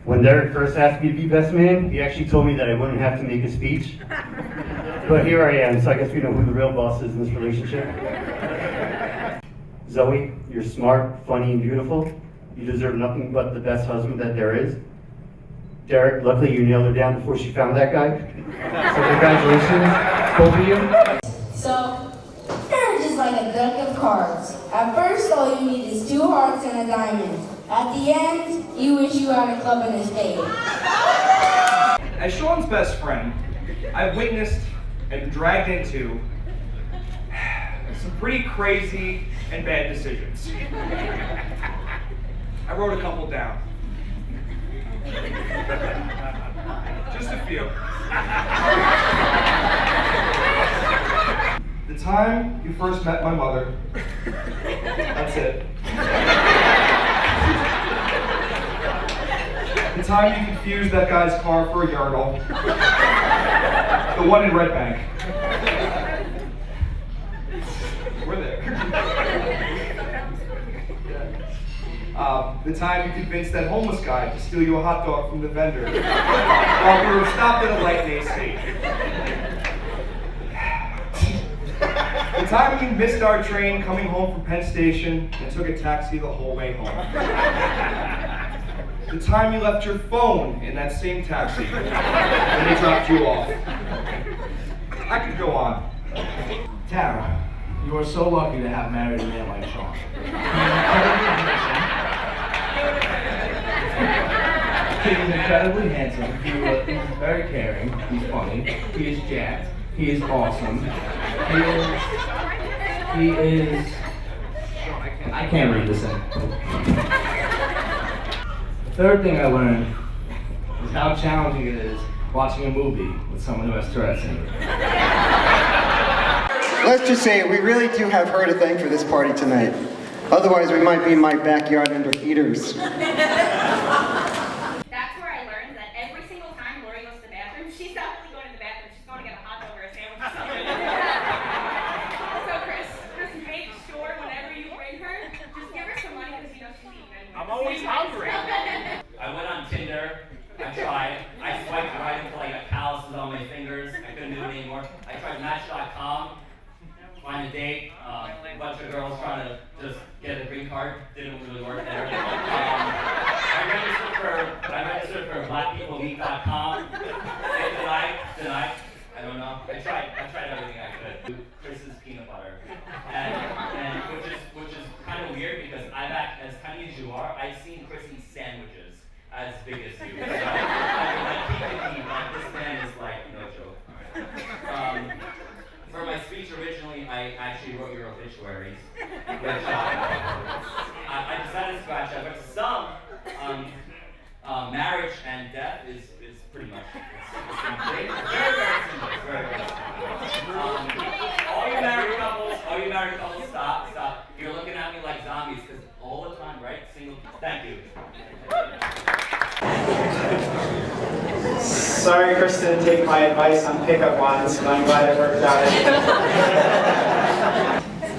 When Derek first asked me to be best man, he actually told me that I wouldn't have to make a speech. But here I am, so I guess we know who the real boss is in this relationship. Zoe, you're smart, funny, and beautiful. You deserve nothing but the best husband that there is. Derek, luckily you nailed her down before she found that guy. So congratulations, both of you. So, marriage is like a deck of cards. At first, all you need is 2 hearts and a diamond. At the end, you wish you had a club and a spade. As Sean's best friend, I've witnessed and dragged into some pretty crazy and bad decisions. I wrote a couple down. Just a few. The time you first met my mother. That's it. The time you confused that guy's car for a urinal. The one in Red Bank. We're there. The time you convinced that homeless guy to steal you a hot dog from the vendor while we were stopped at a light in AC. The time you missed our train coming home from Penn Station and took a taxi the whole way home. The time you left your phone in that same taxi when they dropped you off. I could go on. Tara, you are so lucky to have married a man like Sean. He's incredibly handsome. He's very caring. He's funny. He is jacked. He is awesome. He is. I can't read this thing. The third thing I learned is how challenging it is watching a movie with someone who has Tourette's syndrome. Let's just say we really do have her to thank for this party tonight. Otherwise, we might be in my backyard under heaters. That's where I learned that every single time Lori goes to the bathroom, she's not really going to the bathroom, she's going to get a hot dog or a sandwich or something. So Chris, just make sure whenever you bring her, just give her some money because you know she's eating. I'm always hungry. I went on Tinder, I tried, I swiped right until I got calluses on my fingers, I couldn't do it anymore. I tried Match.com, find a date, a bunch of girls trying to just get a green card, didn't really work there. I registered for blackpeoplemeet.com, denied, I don't know. I tried everything I could. Chris's peanut butter, and which is kind of weird because as tiny as you are, I've seen Chris eat sandwiches as big as you. So I keep thinking like this man is like no joke. For my speech originally, I actually wrote your obituaries, which I decided to scratch out, but some marriage and death is pretty much it's very simple. It's very simple. All you married couples, stop. You're looking at me like zombies because all the time, right? Single. Thank you. Sorry, Chris didn't take my advice on pickup lines, but I'm glad it worked out.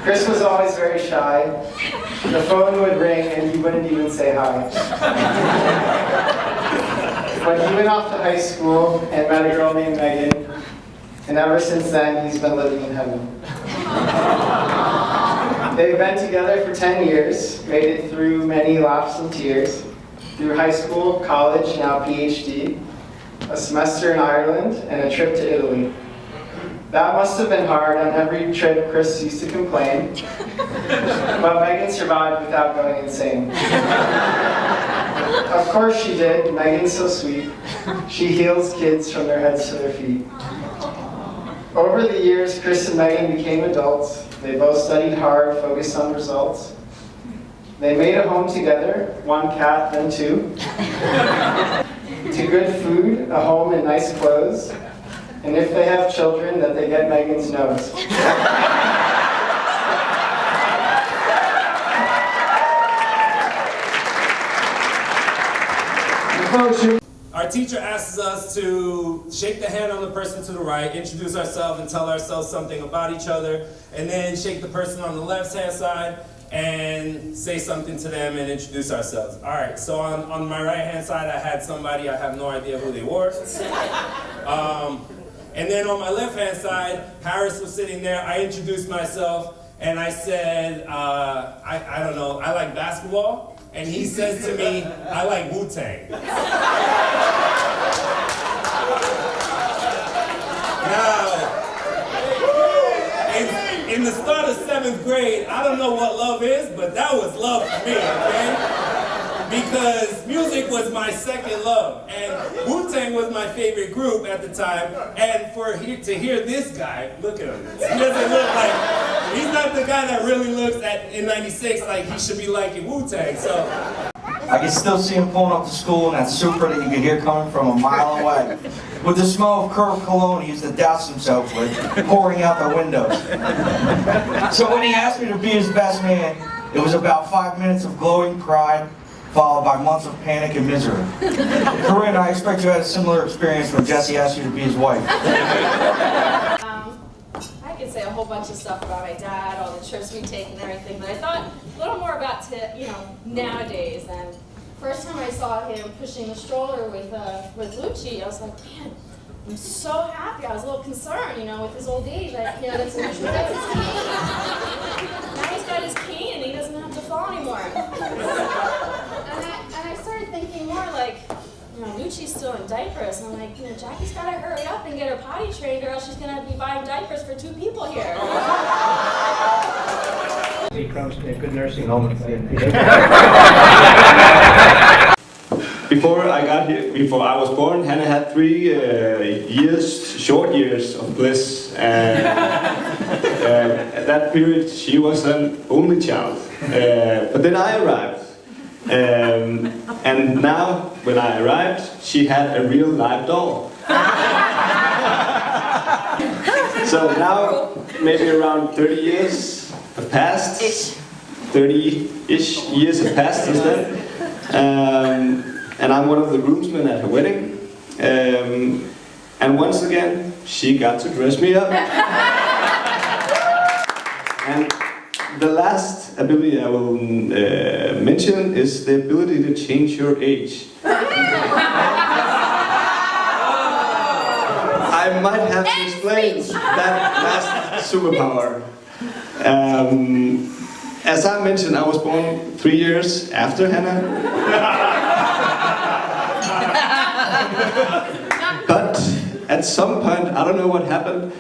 Chris was always very shy. The phone would ring and he wouldn't even say hi. But he went off to high school and met a girl named Megan, and ever since then he's been living in heaven. They've been together for 10 years, made it through many laughs and tears, through high school, college, now PhD, a semester in Ireland, and a trip to Italy. That must have been hard. On every trip, Chris used to complain, but Megan survived without going insane. Of course she did. Megan's so sweet. She heals kids from their heads to their feet. Over the years, Chris and Megan became adults. They both studied hard, focused on results. They made a home together, 1 cat, then 2. To good food, a home, and nice clothes. And if they have children, that they get Megan's nose. Our teacher asks us to shake the hand of the person to the right, introduce ourselves and tell ourselves something about each other, and then shake the person on the left-hand side and and say something to them and introduce ourselves. All right, so on my right-hand side, I had somebody, I have no idea who they were. And then on my left-hand side, Harris was sitting there. I introduced myself, and I said, I don't know, I like basketball. And he says to me, I like Wu-Tang. Now, in the start of 7th grade, I don't know what love is, but that was love for me, okay? Because music was my second love, and Wu-Tang was my favorite group at the time, and to hear this guy, look at him. He doesn't look like, he's not the guy that really looks in 96 like he should be liking Wu-Tang, so. I can still see him pulling up to school in that Supra that you could hear coming from a mile away. With the smell of Curve cologne he used to douse himself with, pouring out the windows. So when he asked me to be his best man, it was about 5 minutes of glowing pride, followed by months of panic and misery. Corinne, I expect you had a similar experience when Jesse asked you to be his wife. I could say a whole bunch of stuff about my dad, all the trips we've taken and everything, but I thought a little more about nowadays. And first time I saw him pushing the stroller with Lucci, I was like, man, I'm so happy. I was a little concerned, with his old age. That's his cane. Now he's got his cane and he doesn't have to fall anymore. And I started thinking more like, Lucci's still in diapers. And I'm like, Jackie's got to hurry up and get her potty trained or else she's going to be buying diapers for 2 people here. He comes to a good nursing home. Before I got here, before I was born, Hannah had 3 short years of bliss, and at that period she was an only child. But then I arrived, and now when I arrived, she had a real live doll. So now, maybe around 30 years have passed, 30-ish years have passed since then. And I'm one of the groomsmen at her wedding. And once again, she got to dress me up. And the last ability I will mention is the ability to change your age. I might have to explain that last superpower. As I mentioned, I was born 3 years after Hannah. But at some point, I don't know what happened.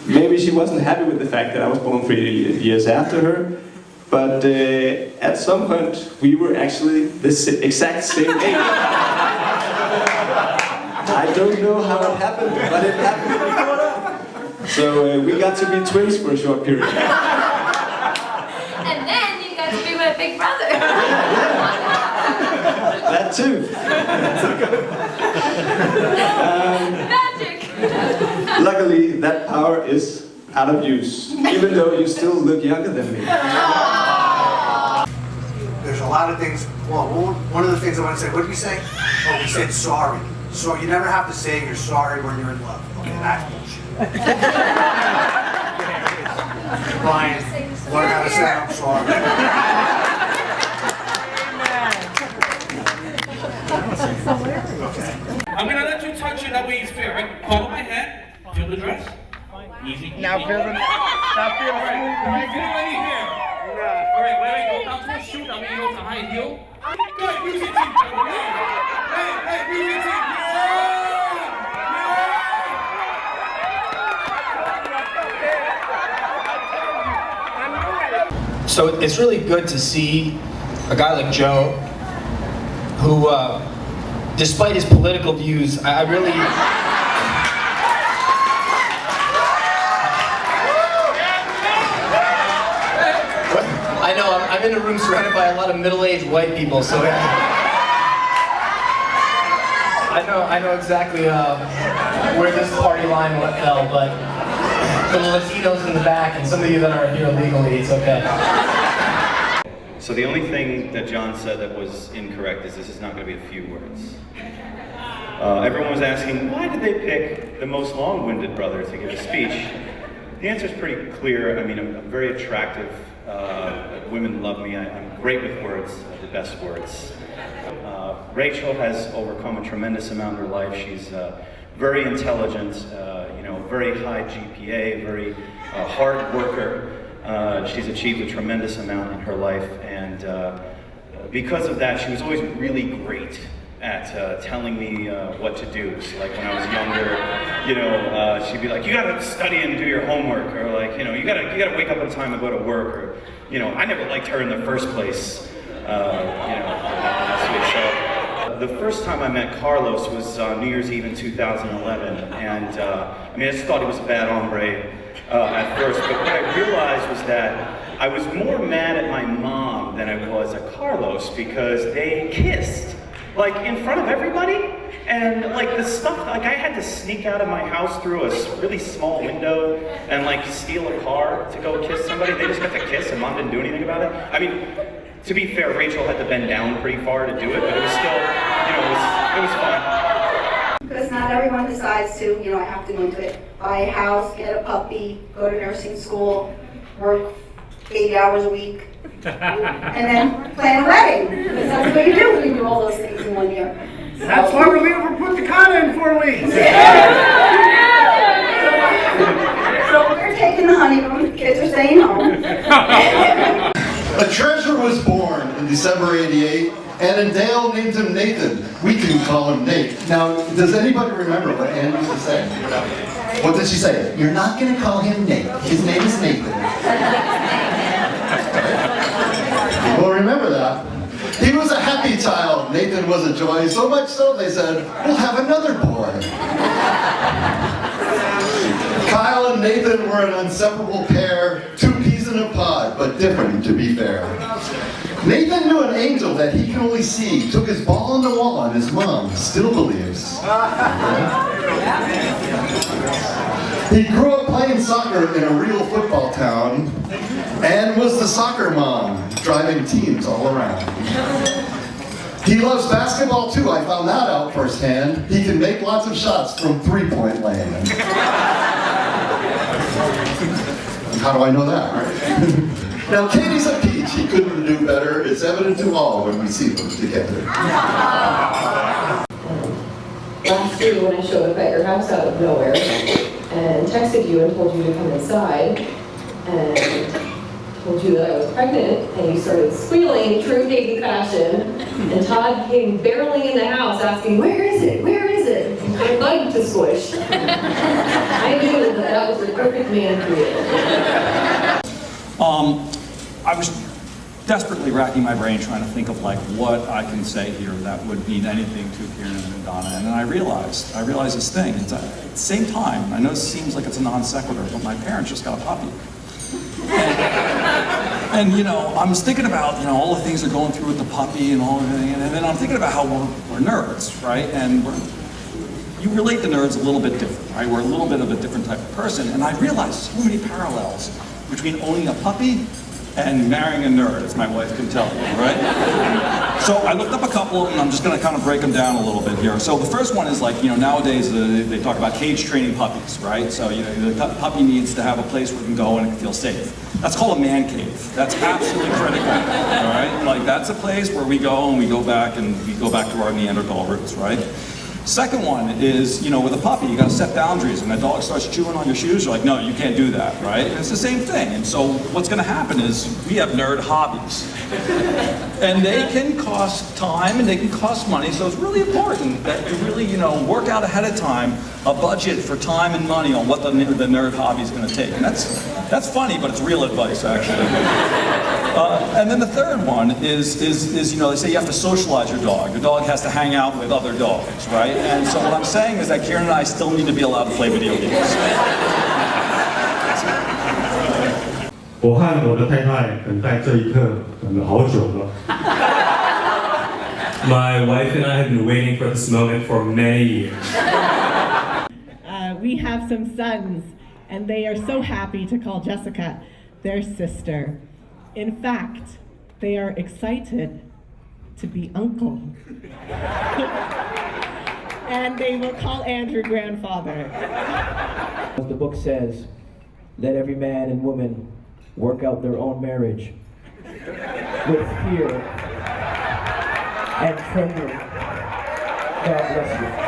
Maybe she wasn't happy with the fact that I was born 3 years after her. But at some point, we were actually the exact same age. I don't know how it happened, but it happened. So we got to be twins for a short period. And then you got to be my big brother. That too. Magic. Luckily, that power is out of use, even though you still look younger than me. There's a lot of things. Well, one of the things I want to say, what did we say? Oh, we said sorry. So you never have to say you're sorry when you're in love. Okay, that's bullshit. Brian, learn how to say I'm sorry. I'm gonna let you touch it that way you feel, right? Follow my hand, feel the dress. Easy. Now feel the Alright, feel any here. Alright, wait, go down to the shoe, that way you know it's a high heel. Good, music team. Hey, music team. So it's really good to see a guy like Joe, who, despite his political views, I really... I know, I'm in a room surrounded by a lot of middle-aged white people, so I know exactly where this party line fell, but for the Latinos in the back and some of you that are here legally, it's okay. So the only thing that John said that was incorrect is this is not going to be a few words. Everyone was asking, why did they pick the most long-winded brother to give a speech? The answer is pretty clear. I mean, a very attractive women love me. I'm great with words, the best words. Rachel has overcome a tremendous amount in her life. She's very intelligent, very high GPA, very hard worker. She's achieved a tremendous amount in her life, and because of that, she was always really great at telling me what to do. So like when I was younger, she'd be like, "You gotta study and do your homework," or like, you gotta wake up on time and go to work, or I never liked her in the first place. So the first time I met Carlos was New Year's Eve in 2011, and I just thought he was a bad hombre at first, but what I realized was that I was more mad at my mom than I was at Carlos because they kissed, like in front of everybody, and like the stuff, like I had to sneak out of my house through a really small window and like steal a car to go kiss somebody. They just got to kiss and mom didn't do anything about it. I mean, to be fair, Rachel had to bend down pretty far to do it, but it was still, it was fun. Because not everyone decides to, I have to go into it. Buy a house, get a puppy, go to nursing school, work 80 hours a week, and then plan a wedding. Because that's what you do when you do all those things in 1 year. So, That's why we're leaving for Punta Cana in 4 weeks. So we're taking the honeymoon, the kids are staying home. A treasure was born in December '88, and a Dale named him Nathan. We can call him Nate. Now, does anybody remember what Ann used to say? What did she say? You're not going to call him Nate. His name is Nathan. Well, remember that. He was a happy child. Nathan was a joy, so much so they said, we'll have another boy. Kyle and Nathan were an inseparable pair, 2 peas in a pod, but different, to be fair. Nathan knew an angel that he can only see, took his ball on the wall, and his mom still believes. He grew up playing soccer in a real football town, and was the soccer mom, driving teams all around. He loves basketball too, I found that out firsthand. He can make lots of shots from 3-point land. How do I know that, right? Now, Katie's a peach. He couldn't do better. It's evident to all when we see them together. Last year when I showed up at your house out of nowhere and texted you and told you to come inside and told you that I was pregnant, and you started squealing in true Katie fashion, and Todd came barreling in the house asking, "Where is it? Where is it?" And I bugged to squish. I knew that was the perfect man for you. I was desperately racking my brain trying to think of like what I can say here that would mean anything to Kieran and Donna, and then I realized this thing. It's at the same time, I know it seems like it's a non sequitur, but my parents just got a puppy. And I was thinking about all the things they're going through with the puppy and all everything, and then I'm thinking about how we're nerds, right? And you relate to nerds a little bit different, right? We're a little bit of a different type of person, and I realized so many parallels between owning a puppy and marrying a nerd, as my wife can tell you, right? So I looked up a couple, and I'm just going to kind of break them down a little bit here. So the first one is like, nowadays they talk about cage training puppies, right? So the puppy needs to have a place where it can go and it can feel safe. That's called a man cave. That's absolutely critical, all right? Like that's a place where we go and we go back to our Neanderthal roots, right? Second one is, with a puppy, you gotta set boundaries. When a dog starts chewing on your shoes, you're like, no, you can't do that, right? And it's the same thing. And so what's gonna happen is we have nerd hobbies. And they can cost time and they can cost money, so it's really important that you really, work out ahead of time a budget for time and money on what the nerd hobby is gonna take. And that's funny, but it's real advice, actually. And then the third one is they say you have to socialize your dog. Your dog has to hang out with other dogs, right? And so what I'm saying is that Kieran and I still need to be allowed to play video games. 我和我的太太等待这一刻等了好久了。My wife and I have been waiting for this moment for many years. We have some sons, and they are so happy to call Jessica their sister. In fact, they are excited to be uncle. And they will call Andrew grandfather. As the book says, let every man and woman work out their own marriage with fear and trembling. God bless you.